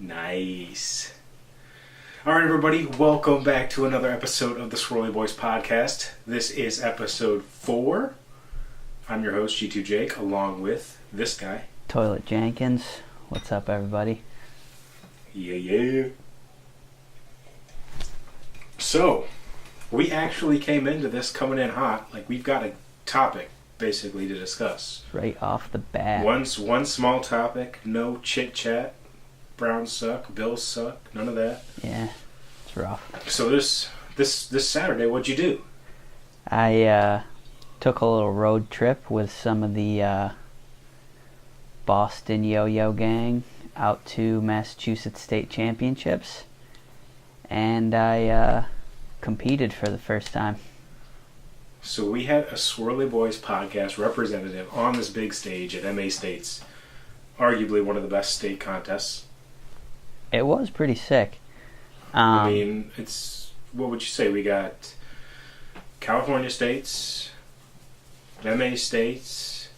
Nice. All right, everybody, welcome back to another episode of the Swirly Boiz podcast. This is episode 4. I'm your host, G2 Jake, along with this guy. Toilet Jenkins. What's up, everybody? Yeah. So, we actually came into this coming in hot. Like, we've got a topic, basically, to discuss. Right off the bat. One small topic, no chit-chat. Browns suck, Bills suck, none of that. Yeah, it's rough. So this Saturday, what'd you do? I took a little road trip with some of the Boston Yo-Yo gang out to Massachusetts State Championships, and I competed for the first time. So we had a Swirly Boiz podcast representative on this big stage at MA States, arguably one of the best state contests. It was pretty sick. I mean, it's, what would you say? We got California States, MA States,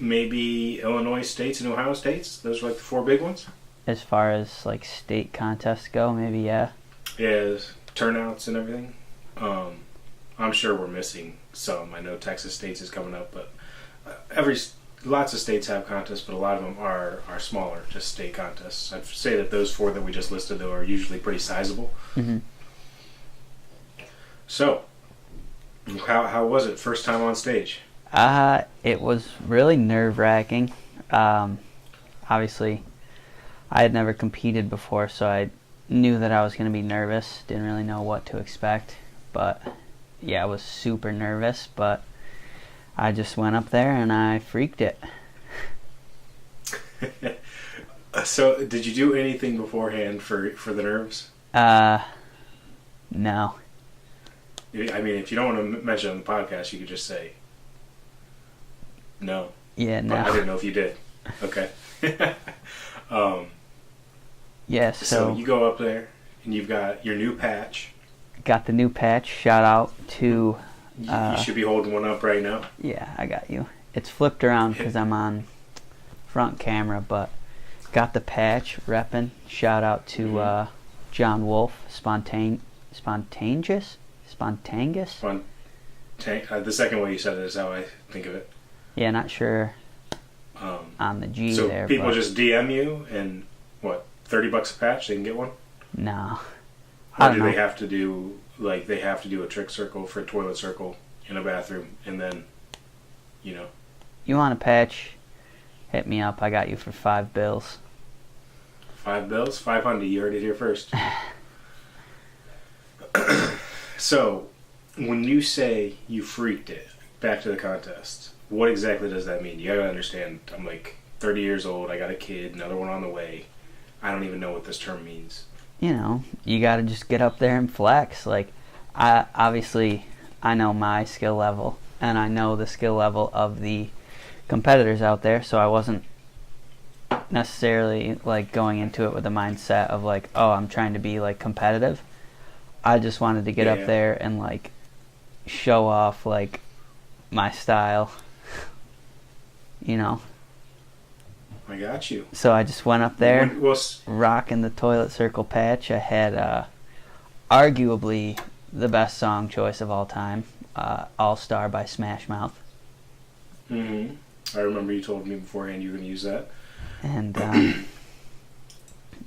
maybe Illinois States and Ohio States. Those are like the 4 big ones. As far as like state contests go, maybe, yeah. Yeah, turnouts and everything. I'm sure we're missing some. I know Texas States is coming up, but lots of states have contests, but a lot of them are smaller, just state contests. I'd say that those 4 that we just listed, though, are usually pretty sizable. Mm-hmm. So, how was it? First time on stage? It was really nerve-wracking. Obviously, I had never competed before, so I knew that I was going to be nervous. Didn't really know what to expect, but yeah, I was super nervous, but I just went up there and I freaked it. So, did you do anything beforehand for the nerves? No. I mean, if you don't want to mention on the podcast, you could just say no. Yeah, no. But I didn't know if you did. Okay. Yeah, so you go up there and you've got your new patch. Got the new patch. Shout out to... you should be holding one up right now. Yeah, I got you. It's flipped around because I'm on front camera, but got the patch, reppin'. Shout out to John Wolf, Spontaneous? The second way you said it is how I think of it. Yeah, not sure on the G so there. So people but just DM you and, what, $30 a patch, they can get one? No. Or do they have to do... Like, they have to do a trick circle for a toilet circle in a bathroom, and then, you know. You want a patch? Hit me up. I got you for $5. $5? $500. You heard it here first. So, when you say you freaked it, back to the contest, what exactly does that mean? You gotta understand, I'm like 30 years old, I got a kid, another one on the way. I don't even know what this term means. You know, you gotta just get up there and flex. Like, I know my skill level, and I know the skill level of the competitors out there, so I wasn't necessarily, like, going into it with a mindset of, like, oh, I'm trying to be, like, competitive. I just wanted to get up there and, like, show off, like, my style, you know. I got you. So I just went up there, rocking the toilet circle patch. I had arguably the best song choice of all time, All Star by Smash Mouth. Mm-hmm. I remember you told me beforehand you were going to use that. And,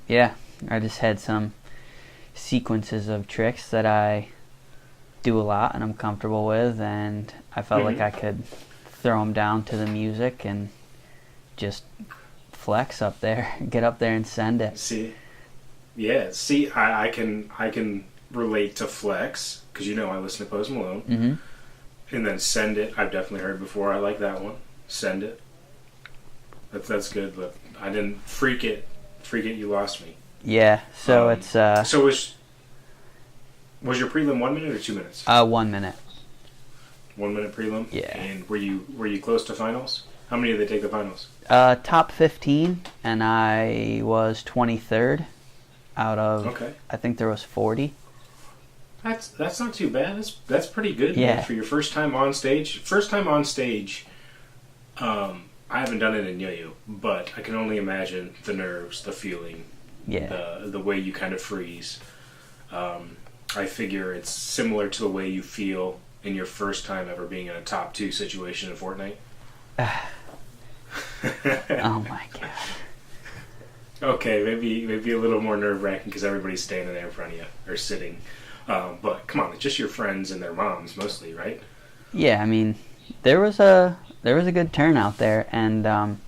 yeah, I just had some sequences of tricks that I do a lot and I'm comfortable with, and I felt like I could throw them down to the music and just... flex up there, get up there and send it. I can relate to flex because you know I listen to Post Malone. Mm-hmm. And then send it. I've definitely heard before. I like that one. Send it. That's good, but I didn't freak it. You lost me. Yeah. So it's So was your prelim 1 minute or 2 minutes? 1 minute. 1 minute prelim. Yeah. And were you close to finals? How many did they take the finals? Top 15, and I was 23rd out of, I think there was 40. That's not too bad. That's pretty good. Yeah. Man, for your first time on stage. I haven't done it in yo-yo, but I can only imagine the nerves, the feeling, the way you kind of freeze. I figure it's similar to the way you feel in your first time ever being in a top 2 situation in Fortnite. Oh my god. Okay, maybe a little more nerve-wracking because everybody's standing there in front of you or sitting. But come on, it's just your friends and their moms mostly, right? Yeah, I mean, there was a good turnout there, and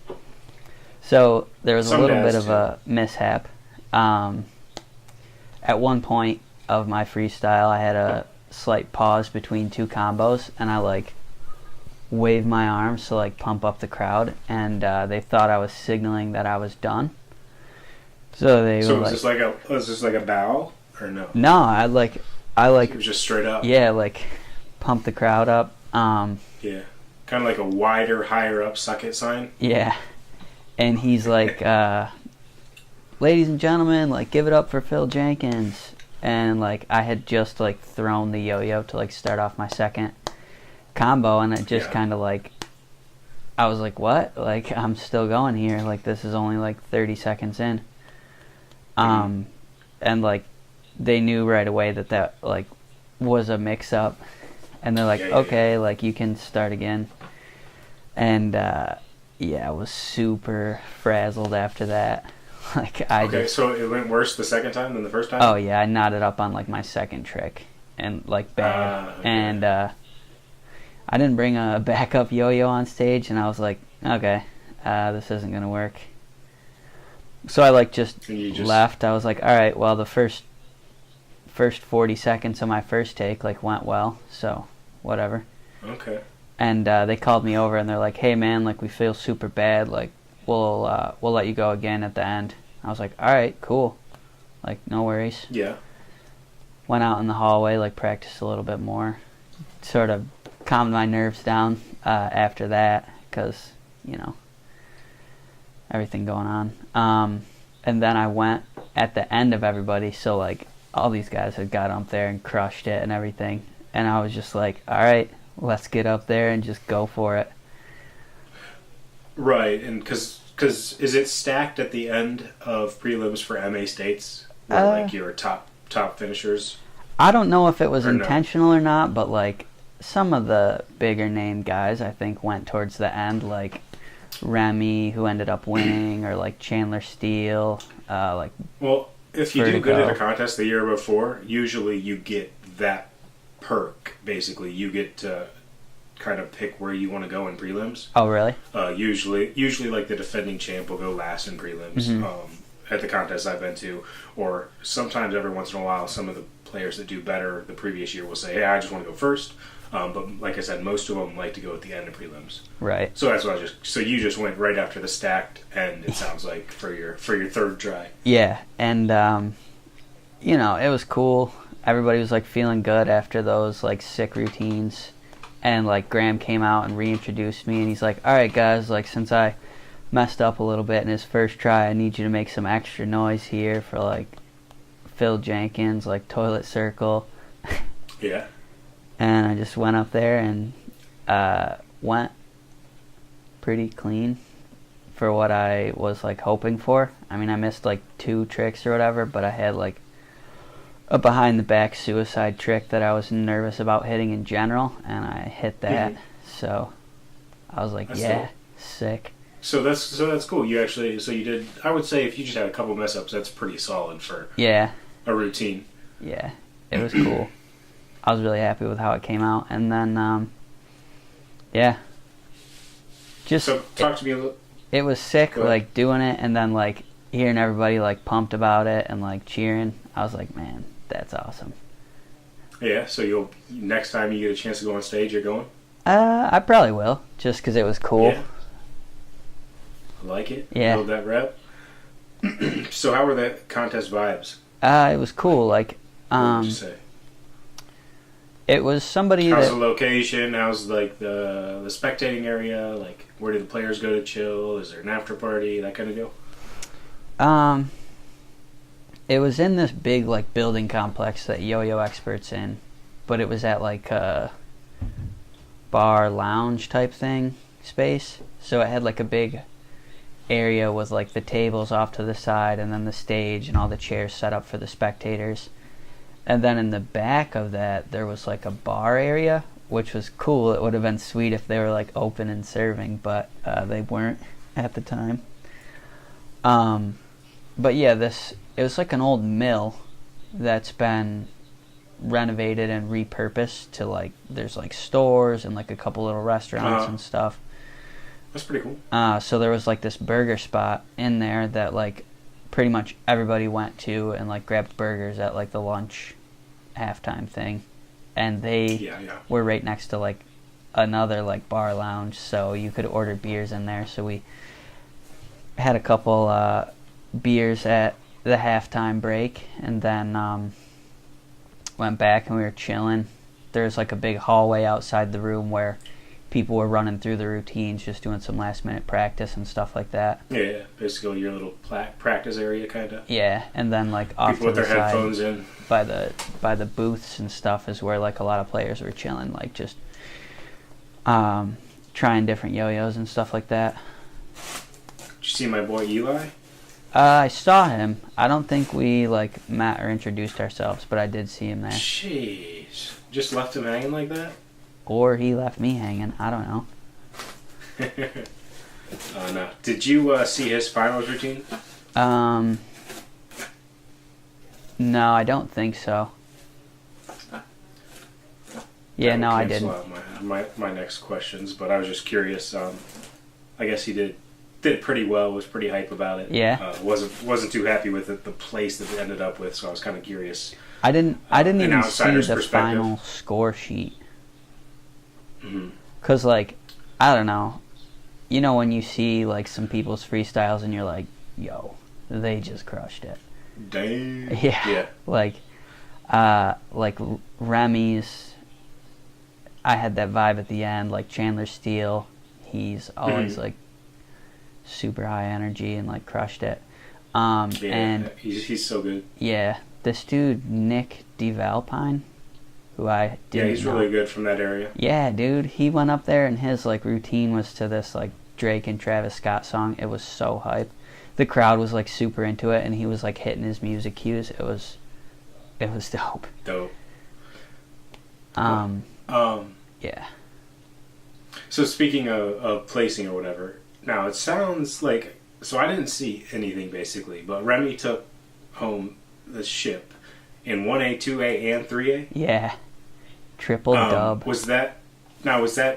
so there was a little bit of a mishap. At one point of my freestyle, I had a slight pause between 2 combos, and I like waved my arms to like pump up the crowd, and they thought I was signaling that I was done. So they So were was this like a bow or no? No, I like it was just straight up. Yeah, like pump the crowd up. Yeah, kind of like a wider, higher up suck it sign. Yeah, and he's like, ladies and gentlemen, like give it up for Phil Jenkins. And like I had just like thrown the yo-yo to like start off my second combo, and it just kind of like, I was like, what? Like I'm still going here. Like this is only like 30 seconds in. And like they knew right away that like was a mix-up, and they're like, okay, like you can start again. And I was super frazzled after that. Like so it went worse the second time than the first time? Oh yeah, I knotted up on like my second trick and like bad. And I didn't bring a backup yo-yo on stage, and I was like, okay, this isn't gonna work. So I like just left. I was like, all right, well the first 40 seconds of my first take like went well, so whatever. Okay. And they called me over, and they're like, hey man, like we feel super bad, like we'll let you go again at the end. I was like, all right, cool, like no worries. Yeah. Went out in the hallway, like practiced a little bit more, sort of calmed my nerves down after that, because everything going on. And then I went at the end of everybody, so like all these guys had got up there and crushed it and everything, and I was just like, all right, let's get up there and just go for it. Right, and because is it stacked at the end of prelims for MA States, where like your top finishers? I don't know if it was intentional or not, but like some of the bigger name guys I think went towards the end, like Remy, who ended up winning, or like Chandler Steele. Well, if you do good at a contest the year before, usually you get that perk. Basically, you get to kind of pick where you want to go in prelims. Oh, really? Usually, like the defending champ will go last in prelims at the contests I've been to, or sometimes every once in a while, some of the players that do better the previous year will say, "Hey, I just want to go first." But like I said, most of them like to go at the end of prelims. Right. So that's what So you just went right after the stacked end. It sounds like for your third try. Yeah, and it was cool. Everybody was like feeling good after those like sick routines, and like Graham came out and reintroduced me, and he's like, "All right, guys, like since I messed up a little bit in his first try, I need you to make some extra noise here for like Phil Jenkins, like Toilet Circle." Yeah. And I just went up there and went pretty clean for what I was like hoping for. I mean, I missed like 2 tricks or whatever, but I had like a behind the back suicide trick that I was nervous about hitting in general, and I hit that. So I was like, that's sick. So that's cool. You actually you did. I would say if you just had a couple mess ups, that's pretty solid for a routine. Yeah, it was cool. I was really happy with how it came out, and then just so talk to me a little. It was sick, like doing it, and then like hearing everybody like pumped about it and like cheering. I was like, man, that's awesome. Yeah. So next time you get a chance to go on stage, you're going. I probably will, just because it was cool. Yeah. I like it. Yeah. Build that rep. So how were the contest vibes? It was cool. Like, what would you say? It was somebody. How's the location? How's like the spectating area? Like, where do the players go to chill? Is there an after party? That kind of deal. It was in this big like building complex that Yo-Yo Expert's in, but it was at like a bar lounge type thing space. So it had like a big area with like the tables off to the side and then the stage and all the chairs set up for the spectators. And then in the back of that there was like a bar area, which was cool. It would have been sweet if they were like open and serving, but they weren't at the time. But yeah, it was like an old mill that's been renovated and repurposed to like, there's like stores and like a couple little restaurants and stuff. That's pretty cool. So there was like this burger spot in there that like pretty much everybody went to and like grabbed burgers at like the lunch halftime thing. And they were right next to like another like bar lounge, so you could order beers in there. So we had a couple beers at the halftime break, and then went back and we were chilling. There's like a big hallway outside the room where people were running through the routines, just doing some last minute practice and stuff like that. Yeah, basically your little practice area, kind of. Yeah, and then like off people to with the their side headphones in by the booths and stuff is where like a lot of players were chilling, like just trying different yo-yos and stuff like that. Did you see my boy Eli? I saw him. I don't think we like met or introduced ourselves, but I did see him there. Jeez, just left him hanging like that? Or he left me hanging. I don't know. No. Did you see his finals routine? No, I don't think so. Yeah, no, I didn't. My next questions, but I was just curious. I guess he did pretty well. Was pretty hype about it. Yeah. Wasn't too happy with it, the place that it ended up with. So I was kind of curious. I didn't even see the perspective. final score sheet. Mm-hmm. Cause like, I don't know. You know when you see like some people's freestyles and you're like, yo, they just crushed it. Damn. Yeah. Like Remy's, I had that vibe at the end. Like Chandler Steele, he's always like super high energy and like crushed it. And he's so good. Yeah, this dude Nick DeValpine, who I didn't he's know. really good from that area. Yeah, dude, he went up there and his like routine was to this like Drake and Travis Scott song. It was so hype. The crowd was like super into it, and he was like hitting his music cues. It was dope. Yeah. So speaking of placing or whatever, now it sounds like, so I didn't see anything basically, but Remy took home the ship in 1A, 2A, and 3A? Yeah. Triple dub. Was that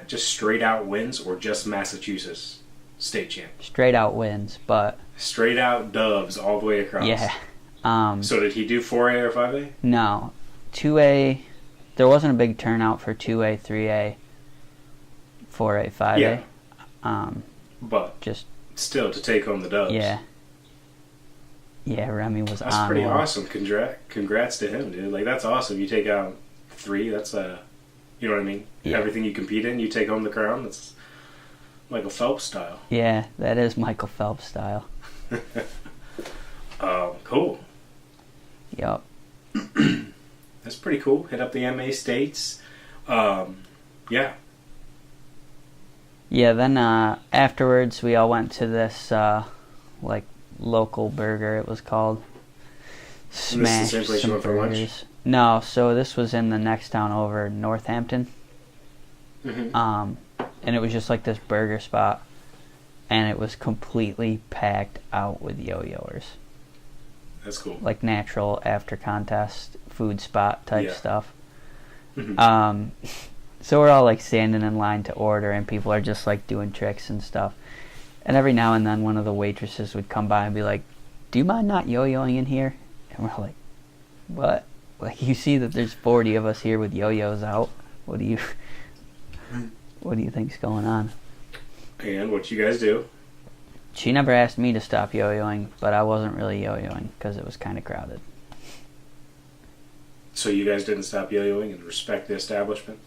just straight out wins or just Massachusetts state champ? Straight out wins, but... Straight out dubs all the way across. Yeah. So did he do 4A or 5A? No. 2A, there wasn't a big turnout for 2A, 3A, 4A, 5A. Yeah. But just still to take home the dubs. Yeah. Yeah, Remy was That's on pretty one. awesome. Congrats to him, dude. Like, that's awesome. You take out 3, that's you know what I mean? Yeah. Everything you compete in, you take home the crown. That's Michael Phelps style. Yeah, that is Michael Phelps style. Cool. Yup. That's pretty cool. Hit up the MA States. Yeah. Yeah, then afterwards we all went to this like local burger, it was called. Smash this is the same place you went for lunch? No, so this was in the next town over, Northampton. Mm-hmm. And it was just like this burger spot, and it was completely packed out with yo-yoers. That's cool. Like natural after contest food spot type stuff. Mm-hmm. So we're all like standing in line to order, and people are just like doing tricks and stuff. And every now and then one of the waitresses would come by and be like, "Do you mind not yo-yoing in here?" And we're like, "What? Like, you see that there's 40 of us here with yo-yos out. What do you think's going on?" And what you guys do? She never asked me to stop yo-yoing, but I wasn't really yo-yoing because it was kind of crowded. So you guys didn't stop yo-yoing and respect the establishment?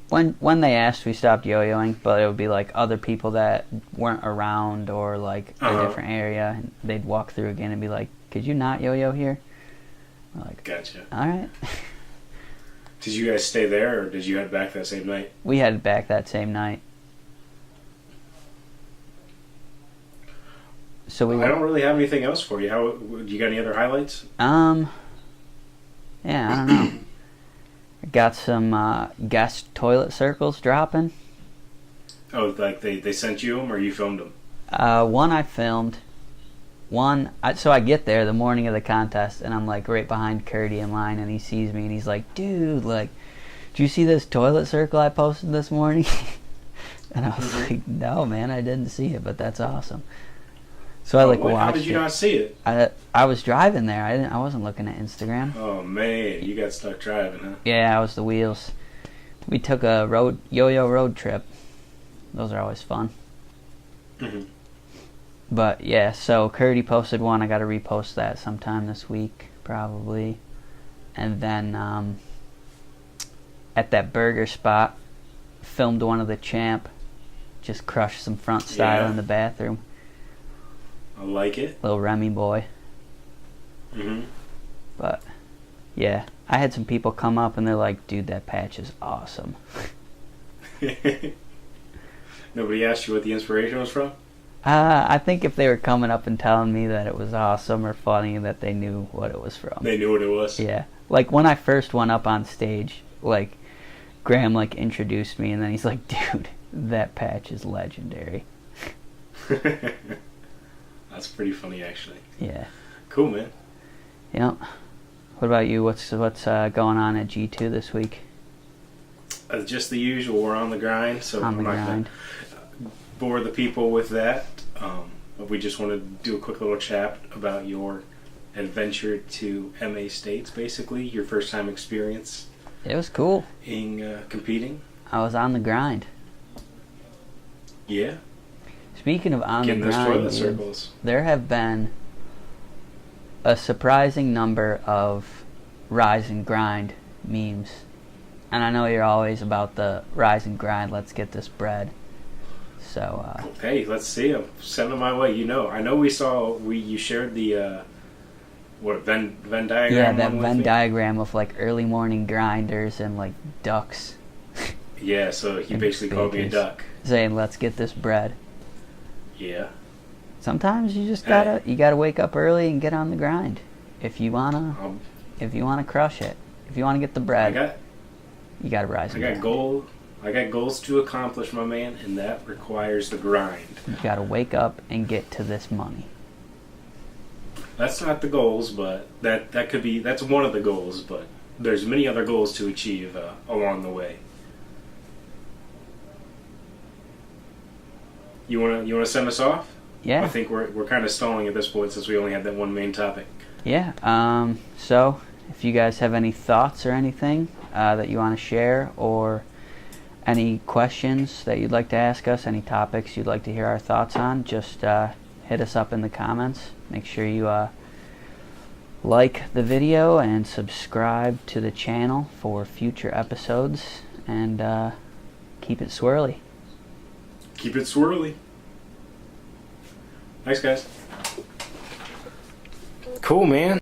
When they asked, we stopped yo-yoing, but it would be like other people that weren't around or like a different area, and they'd walk through again and be like, "Could you not yo-yo here?" We're like, gotcha. All right. Did you guys stay there, or did you head back that same night? We headed back that same night. So I don't really have anything else for you. You got any other highlights? Yeah, I don't know. I got some guest toilet circles dropping. Oh, like they sent you them or you filmed them? One I filmed. So I get there the morning of the contest, and I'm like right behind Curdy in line, and he sees me, and he's like, "Dude, like, did you see this toilet circle I posted this morning?" And I was like, "No, man, I didn't see it, but that's awesome." So I watched it. How did you not see it? I was driving there. I wasn't looking at Instagram. Oh man, you got stuck driving, huh? Yeah, I was the wheels. We took a yo-yo road trip. Those are always fun. Mm-hmm. But yeah, so Curdy posted one. I got to repost that sometime this week, probably. And then at that burger spot, filmed one of the champ. Just crushed some front style in the bathroom. I like it. Little Remy boy. Mm-hmm. But yeah, I had some people come up and they're like, "Dude, that patch is awesome." Nobody asked you what the inspiration was from? I think if they were coming up and telling me that it was awesome or funny, that they knew what it was from. They knew what it was? Yeah. Like, when I first went up on stage, like, Graham, like, introduced me, and then he's like, "Dude, that patch is legendary." That's pretty funny, actually. Yeah. Cool, man. Yep. What about you? What's going on at G2 this week? Just the usual. We're on the grind, so On the grind. Bore the people with that. We just want to do a quick little chat about your adventure to MA States, basically your first time experience. It was cool. In competing. I was on the grind. Yeah. Speaking of on Getting the those grind, toilet circles. There have been a surprising number of rise and grind memes. And I know you're always about the rise and grind, let's get this bread. So, hey, let's see them. Send them my way. You know, I know you shared the, Venn diagram? Yeah, that Venn diagram of, like, early morning grinders and, like, ducks. Yeah, so he basically called me a duck. Saying, let's get this bread. Yeah. Sometimes you just gotta wake up early and get on the grind. If you wanna crush it. If you wanna get the bread, you gotta rise. I got goals to accomplish, my man, and that requires the grind. You gotta wake up and get to this money. That's not the goals, but that's one of the goals, but there's many other goals to achieve along the way. You wanna send us off? Yeah. I think we're kind of stalling at this point since we only had that one main topic. Yeah. So if you guys have any thoughts or anything that you want to share, or any questions that you'd like to ask us, any topics you'd like to hear our thoughts on, just hit us up in the comments. Make sure you like the video and subscribe to the channel for future episodes, and keep it swirly. Keep it swirly. Thanks, guys. Cool, man.